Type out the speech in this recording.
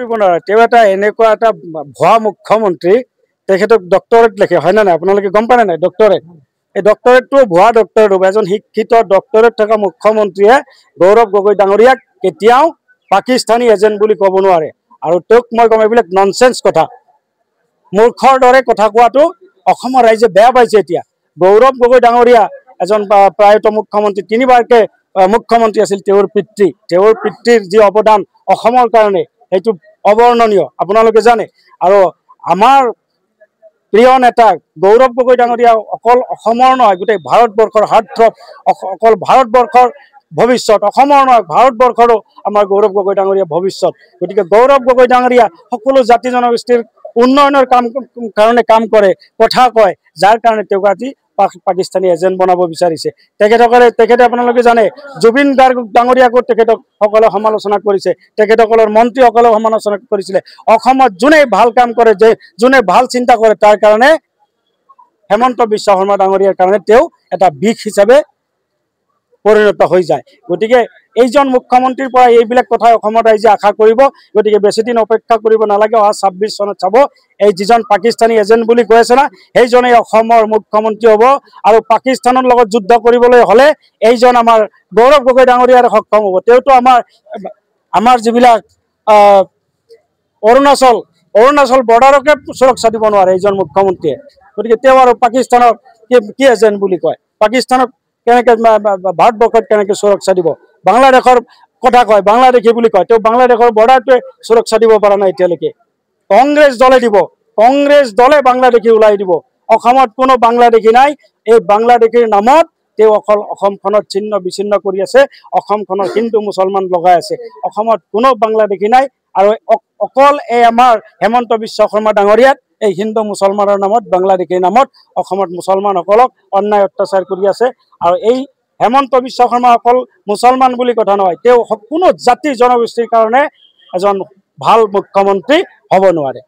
কৰিব নোৱাৰে। তেওঁ এটা এনেকুৱা এটা ভুৱা মুখ্যমন্ত্ৰী, তেখেতক ডক্টৰেট লিখে, হয় না নাই? আপোনালোকে গম পায় নাই? ডক্টৰেট, এই ডক্টৰেটটো ভুৱা ডক্টৰেট হ'ব। এজন শিক্ষিত ডক্টৰেট থকা মুখ্যমন্ত্ৰীয়ে গৌৰৱ গগৈ ডাঙৰীয়াক কেতিয়াও পাকিস্তানী এজেণ্ট বুলি ক'ব নোৱাৰে। আৰু তেওঁক মই কম, এইবিলাক ননচেন্স কথা, মূৰ্খৰ দৰে কথা কোৱাটো অসমৰ ৰাইজে বেয়া পাইছে। এতিয়া গৌৰৱ গগৈ ডাঙৰীয়া এজন প্ৰায়ত মুখ্যমন্ত্ৰী, 3বাৰকে মুখ্যমন্ত্ৰী আছিল। তেওঁৰ পিতৃৰ যি অৱদান অসমৰ কাৰণে সেইটো অবৰ্ণনীয়, আপোনালোকে জানে। আৰু আমাৰ প্ৰিয় নেতা গৌৰৱ গগৈ ডাঙৰীয়া অকল অসমৰ নহয়, গোটেই ভাৰতবৰ্ষৰ হাৰ্টথ্ৰব, অকল ভাৰতবৰ্ষৰ ভৱিষ্যত, অসমৰ নহয় ভাৰতবৰ্ষৰো আমাৰ গৌৰৱ গগৈ ডাঙৰীয়া ভৱিষ্যত। গতিকে গৌৰৱ গগৈ ডাঙৰীয়া সকলো জাতি জনগোষ্ঠীৰ উন্নয়নৰ কাৰণে কাম কৰে, কথা কয়, যাৰ কাৰণে তেওঁক আজি পাকিস্তানী এজেণ্ট বনাব বিচাৰিছে। তেখেতে আপোনালোকে জানে, জুবিন গাৰ্গ ডাঙৰীয়াকো তেখেতসকলে সমালোচনা কৰিছে, তেখেতসকলৰ মন্ত্ৰীসকলেও সমালোচনা কৰিছিলে। অসমত যোনে ভাল কাম কৰে, যোনে ভাল চিন্তা কৰে, তাৰ কাৰণে হেমন্ত বিশ্ব শৰ্মা ডাঙৰীয়াৰ কাৰণে তেওঁ এটা বিষ হিচাপে পৰিণত হৈ যায়। গতিকে এইজন মুখ্যমন্ত্ৰীৰ পৰা এইবিলাক কথা অসমৰ ৰাইজে আশা কৰিব। গতিকে বেছিদিন অপেক্ষা কৰিব নালাগে, অহা 26 চনত চাব, এই যিজন পাকিস্তানী এজেণ্ট বুলি কৈ আছে না, সেইজনেই অসমৰ মুখ্যমন্ত্ৰী হ'ব। আৰু পাকিস্তানৰ লগত যুদ্ধ কৰিবলৈ হ'লে এইজন আমাৰ গৌৰৱ গগৈ ডাঙৰীয়াৰ সক্ষম হ'ব। তেওঁতো আমাৰ যিবিলাক অৰুণাচল বৰ্ডাৰকে সুৰক্ষা দিব নোৱাৰে এইজন মুখ্যমন্ত্ৰীয়ে। গতিকে তেওঁ আৰু পাকিস্তানৰ কি এজেণ্ট বুলি কয়? পাকিস্তানক কেনেকৈ, ভাৰতবৰ্ষত কেনেকৈ সুৰক্ষা দিব? বাংলাদেশৰ কথা কয়, বাংলাদেশী বুলি কয়, তেওঁ বাংলাদেশৰ বৰ্ডাৰটোৱে সুৰক্ষা দিব পৰা নাই এতিয়ালৈকে। কংগ্ৰেছ দলে দিব, কংগ্ৰেছ দলে বাংলাদেশী ওলাই দিব। অসমত কোনো বাংলাদেশী নাই। এই বাংলাদেশীৰ নামত তেওঁ অকল অসমখনত ছিন্ন বিচ্ছিন্ন কৰি আছে, অসমখনৰ হিন্দু মুছলমান লগাই আছে। অসমত কোনো বাংলাদেশী নাই। আৰু অকল এই আমাৰ হেমন্ত বিশ্ব শৰ্মা ডাঙৰীয়াত এই হিন্দু মুছলমানৰ নামত, বাংলাদেশীৰ নামত অসমত মুছলমানসকলক অন্যায় অত্যাচাৰ কৰি আছে। আৰু এই হেমন্ত বিশ্ব শৰ্মা অকল মুছলমান বুলি কথা নহয়, তেওঁ কোনো জাতি জনগোষ্ঠীৰ কাৰণে এজন ভাল মুখ্যমন্ত্ৰী হ'ব নোৱাৰে।